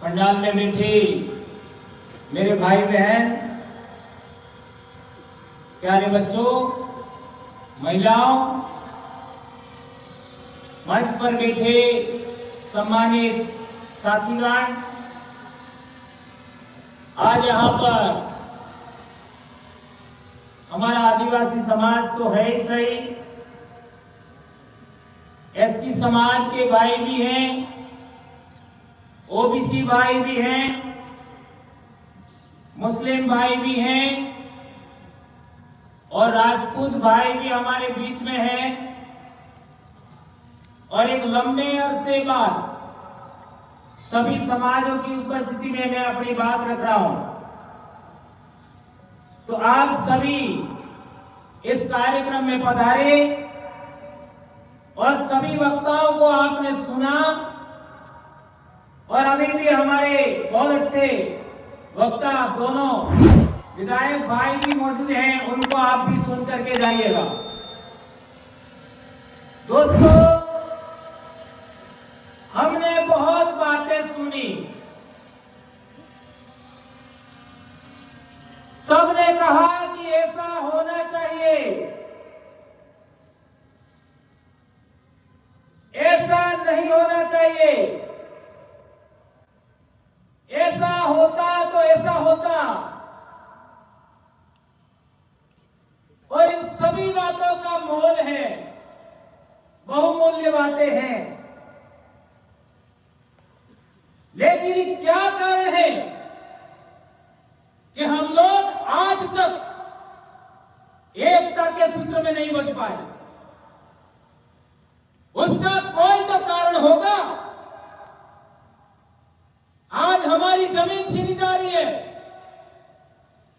पंडाल में बैठे मेरे भाई बहन, प्यारे बच्चों, महिलाओं, मंच पर बैठे सम्मानित साथीगण, आज यहाँ पर हमारा आदिवासी समाज तो है ही सही, एससी समाज के भाई भी हैं, ओबीसी भाई भी हैं, मुस्लिम भाई भी हैं और राजपूत भाई भी हमारे बीच में हैं। और एक लंबे अरसे बाद सभी समाजों की उपस्थिति में मैं अपनी बात रख रहा हूं। तो आप सभी इस कार्यक्रम में पधारे और सभी वक्ताओं को आपने सुना और अभी भी हमारे बहुत अच्छे वक्ता दोनों विधायक भाई भी मौजूद हैं, उनको आप भी सुन करके जाइएगा। दोस्तों, हमने बहुत बातें सुनी, सबने कहा कि ऐसा होना चाहिए, ऐसा नहीं होना चाहिए, ऐसा होता तो ऐसा होता। और इन सभी बातों का मोल है, बहुमूल्य बातें हैं, लेकिन क्या कारण है कि हम लोग आज तक एकता के सूत्र में नहीं बच पाए? उसका कोई तो कारण होगा। आज हमारी जमीन छीनी जा रही है,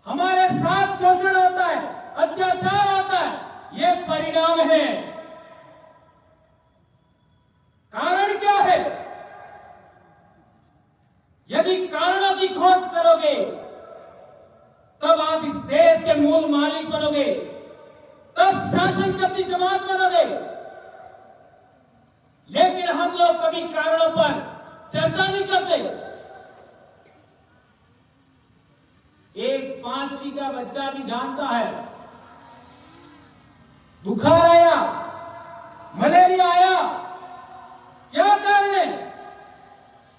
हमारे साथ शोषण होता है, अत्याचार होता है, ये परिणाम है। कारण क्या है? यदि कारणों की खोज करोगे तब आप इस देश के मूल मालिक बनोगे, तब शासन करती जमात बनोगे। लेकिन हम लोग कभी कारणों पर चर्चा नहीं करते। एक 5वीं का बच्चा भी जानता है, बुखार आया, मलेरिया आया, क्या कारण है?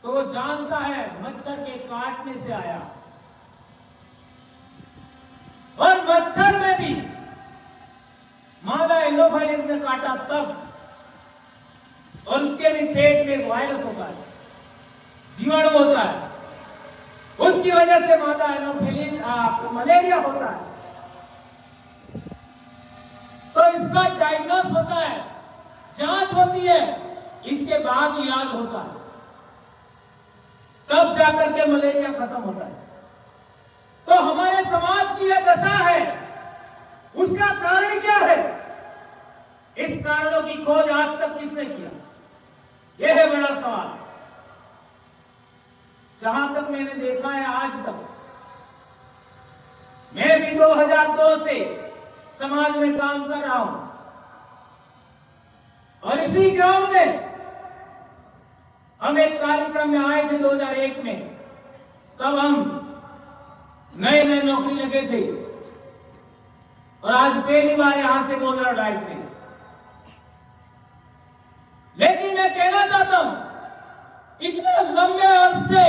तो वो जानता है मच्छर के काटने से आया। और मच्छर में भी मादा एनोफाइलिस ने काटा तब, और उसके भी पेट में वायरस होता है, जीवाणु होता है, उसकी वजह से मादा एनोफिलिस मलेरिया होता है। तो इसका डायग्नोस होता है, जांच होती है, इसके बाद इलाज होता है, तब जाकर के मलेरिया खत्म होता है। तो हमारे समाज की यह दशा है, उसका कारण क्या है? इस कारणों की खोज आज तक किसने किया? यह है बड़ा सवाल। जहां तक मैंने देखा है आज तक, मैं भी 2002 से समाज में काम कर रहा हूं और इसी गांव में हम एक कार्यक्रम में आए थे 2001 में। तब हम नए नए नौकरी लगे थे और आज पहली बार यहां से बोल रहा हूं डायरेक्ट से। लेकिन मैं कहना चाहता हूं, इतने लंबे अरसे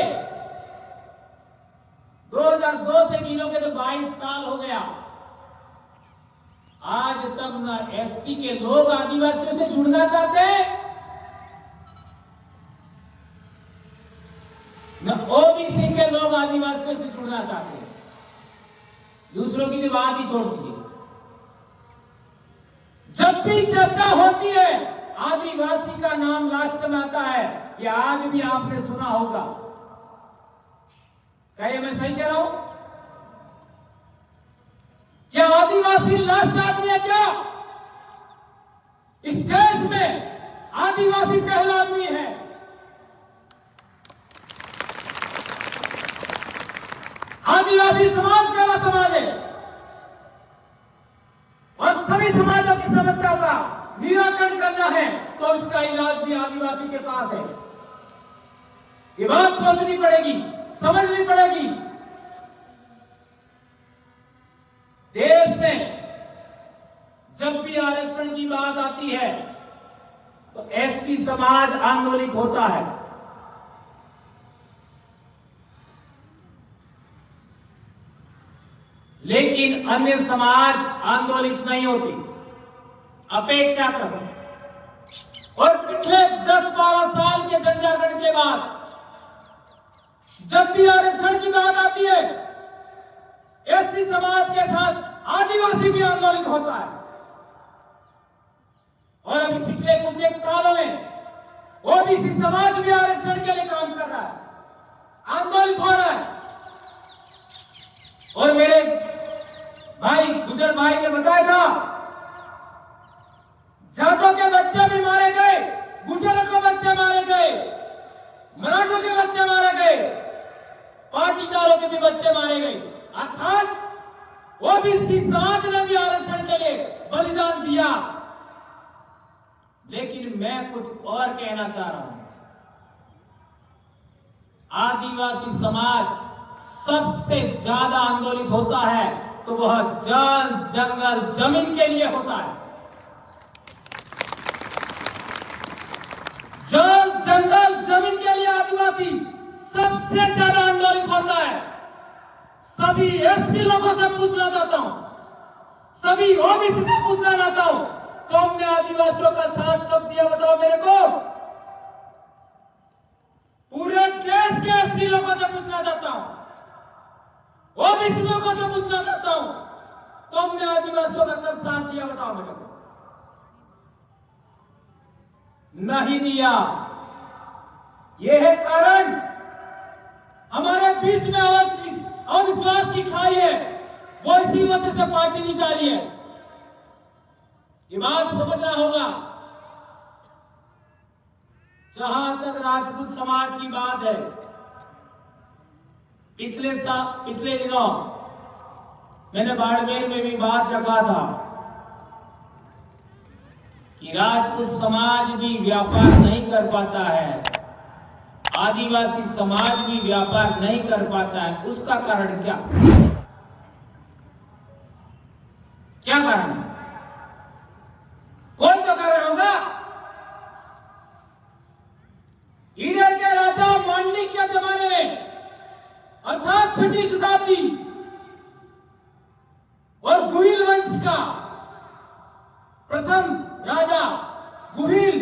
2002 से गिनोगे तो 22 साल हो गया, आज तक न एससी के लोग आदिवासियों से जुड़ना चाहते हैं, न ओबीसी के लोग आदिवासियों से जुड़ना चाहते हैं। दूसरों की भी बात ही छोड़ दीजिए। जब भी चर्चा होती है, आदिवासी का नाम लास्ट में आता है। ये आज भी आपने सुना होगा। क्या ये मैं सही कह रहा हूं? क्या आदिवासी लास्ट आदमी है? क्या इस देश में आदिवासी पहला आदमी है? आदिवासी समाज पहला समाज है और सभी समाजों की समस्याओं का निराकरण करना है तो इसका इलाज भी आदिवासी के पास है। ये बात सोचनी पड़ेगी, समझनी पड़ेगी। देश में जब भी आरक्षण की बात आती है तो एससी समाज आंदोलित होता है, लेकिन अन्य समाज आंदोलित नहीं होती, अपेक्षा करो। और पिछले 10-12 साल के जनजागरण के बाद जब भी आरक्षण की बात आती है, एससी समाज के साथ आदिवासी भी आंदोलित होता है। और अभी पिछले कुछ एक सालों में ओबीसी समाज भी आरक्षण के लिए काम कर रहा है, आंदोलित हो रहा है। और मेरे भाई गुजर भाई ने बताया था, जाटों के बच्चे भी मारे गए, गुजरों के बच्चे मारे गए, मराठों के बच्चे मारे गए, पाटीदारों के भी बच्चे मारे गए। अर्थात ओबीसी समाज ने भी आरक्षण के लिए बलिदान दिया। लेकिन मैं कुछ और कहना चाह रहा हूं। आदिवासी समाज सबसे ज्यादा आंदोलित होता है तो वह जल, जंगल, जमीन के लिए होता है। जल, जंगल, जमीन के लिए आदिवासी सबसे ज्यादा आंदोलित होता है। सभी एससी लोगों से पूछना चाहता हूं, सभी ओबीसी से पूछना चाहता हूं, तुमने आदिवासियों का साथ कब दिया बताओ मेरे को। पूरे देश के एससी लोगों से पूछना चाहता हूं, ओबीसी लोगों से पूछना चाहता हूं, तुमने आदिवासियों का कब साथ दिया बताओ मेरे को। नहीं दिया। यह है कारण। हमारे बीच में अविश्वास की खाई है, वो इसी वजह से पार्टी नहीं जा रही है। ये बात समझना होगा। जहां तक राजपूत समाज की बात है, पिछले दिनों मैंने बाड़मेर में भी बात रखा था कि राजपूत समाज भी व्यापार नहीं कर पाता है, आदिवासी समाज भी व्यापार नहीं कर पाता है। उसका कारण क्या कारण है? कौन तो कारण होगा? ईडर के राजा मांडलिक के जमाने में, अर्थात 6वीं शताब्दी, और गुहिल वंश का प्रथम राजा गुहिल,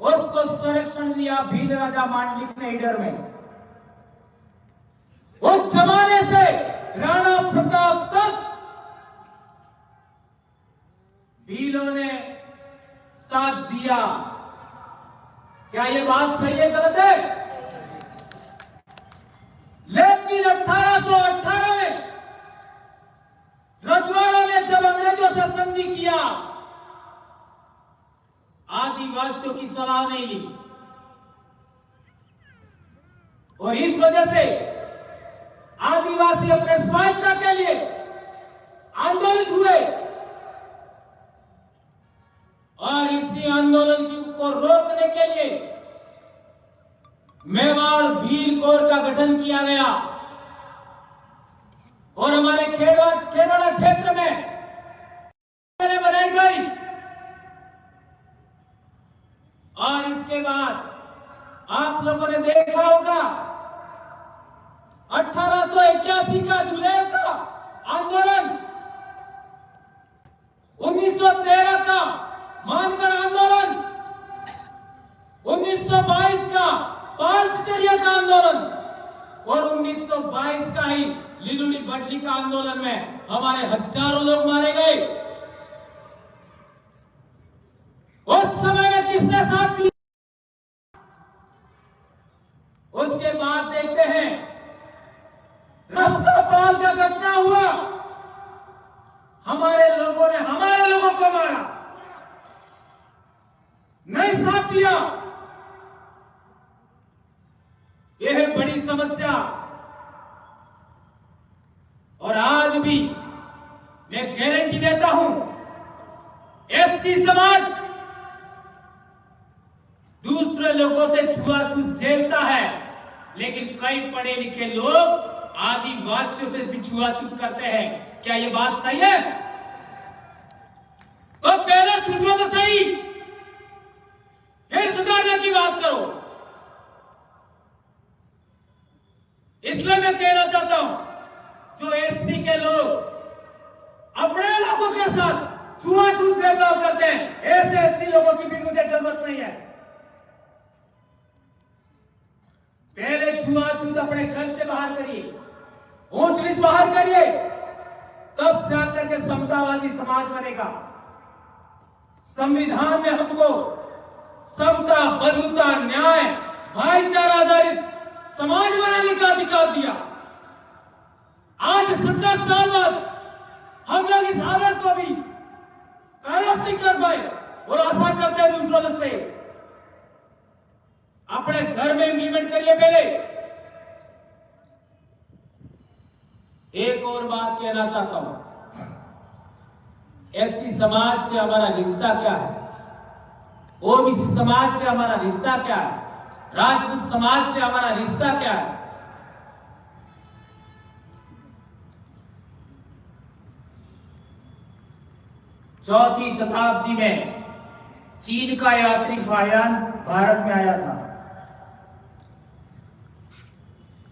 उसको संरक्षण दिया भील राजा मांडलिक ने ईडर में। उस जमाने से राणा प्रताप तक भीलों ने साथ दिया। क्या ये बात सही है, गलत है? लेकिन 1818 में रजवाड़ों ने जब अंग्रेजों से संधि किया, आदिवासियों की सलाह नहीं ली, और इस वजह से आदिवासी अपने स्वायत्तता के लिए आंदोलित हुए। और इसी आंदोलन को रोकने के लिए मेवाड़ भील कोर का गठन किया गया और हमारे खेरवाड़ा क्षेत्र में बनाई गई। और इसके बाद आप लोगों ने देखा होगा 1881 का जुलाई का आंदोलन, 1913 का मानगढ़ आंदोलन, 1922 का पांचकरिया का आंदोलन और 1922 का ही लिलुड़ी बटली का आंदोलन में हमारे हजारों लोग मारे गए। उस समय में किसने साथ दिया? उसके बाद देखते हैं राष्ट्रपाल का घटना हुआ, हमारे लोगों ने हमारे लोगों को मारा, नहीं साथ दिया। यह है बड़ी समस्या। और आज भी मैं गारंटी देता हूं, एससी समाज दूसरे लोगों से छुआछूत झेलता है, लेकिन कई पढ़े लिखे लोग आदिवासियों से भी छुआछूत करते हैं। क्या ये बात सही है? तो पहले सुनो तो सही, फिर सुधारने की बात करो। इसलिए मैं कहना चाहता हूं, जो एससी के लोग अपने लोगों के साथ छुआछूत भेदभाव करते हैं, ऐसे एससी लोगों की भी मुझे जरूरत नहीं है। पहले छुआछूत अपने घर से बाहर करिए, ऊंच नीच बाहर करिए, तब जाकर के समतावादी समाज बनेगा। संविधान ने हमको समता, बंधुता, न्याय, भाईचारा आधारित समाज बनाने का अधिकार दिया। आज 70 साल बाद हम लोग इस आदर्श को भी कार्यान्वित कर पाए और आशा करते हैं दूसरों से। अपने घर में इम्प्लीमेंट करिए। पहले एक और बात कहना चाहता हूं, एससी समाज से हमारा रिश्ता क्या है, ओबीसी समाज से हमारा रिश्ता क्या है, राजपूत समाज से हमारा रिश्ता क्या है। चौथी शताब्दी में चीन का यात्री फाहियान भारत में आया था।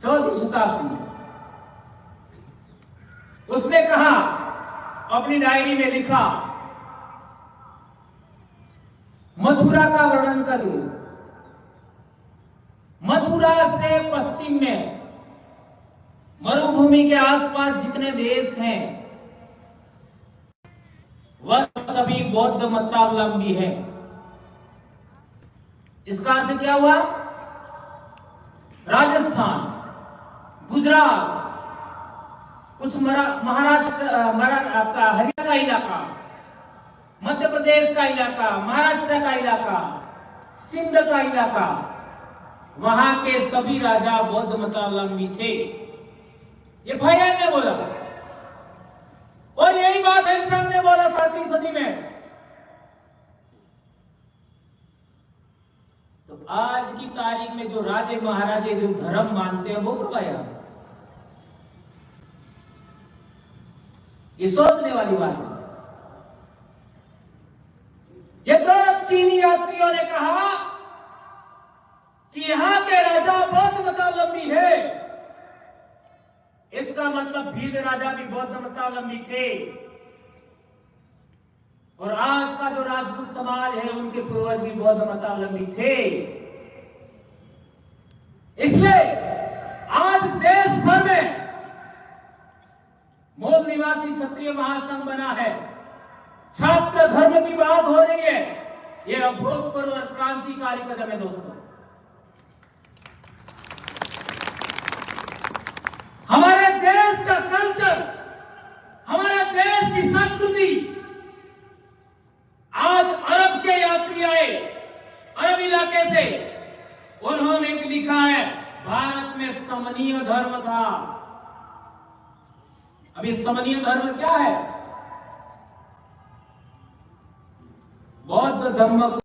चौथी शताब्दी में उसने कहा, अपनी डायरी में लिखा, मथुरा का वर्णन करिए। मथुरा से पश्चिम में मरुभूमि के आसपास जितने देश हैं वह सभी बौद्ध मतावलंबी हैं। इसका अर्थ क्या हुआ? राजस्थान, गुजरात, कुछ महाराष्ट्र, आपका हरियाणा का इलाका, मध्य प्रदेश का इलाका, महाराष्ट्र का इलाका, सिंध का इलाका, वहां के सभी राजा बौद्ध मतावलंबी थे। ये फाहियान ने बोला और यही बात हेनसन ने बोला 7वीं सदी में। तो आज की तारीख में जो राजे महाराजे जो धर्म मानते हैं वो कब आया? ये सोचने वाली बात है। ये दो चीनी यात्रियों ने कहा कि यहां के राजा बौद्ध मतावलंबी है, इसका मतलब भील राजा भी बौद्ध मतावलंबी थे। और आज का जो राजपूत समाज है उनके पूर्वज भी बौद्ध मतावलंबी थे। इसलिए आज देश भर में मूल निवासी क्षत्रिय महासंघ बना है। छात्र धर्म की बात हो रही है। यह अभूतपूर्व और क्रांतिकारी कदम है दोस्तों। हमारे देश का कल्चर, हमारे देश की संस्कृति, आज अरब के यात्री आए, अरब इलाके से, उन्होंने लिखा है भारत में समनीय धर्म था। अभी समनीय धर्म क्या है? बौद्ध धर्म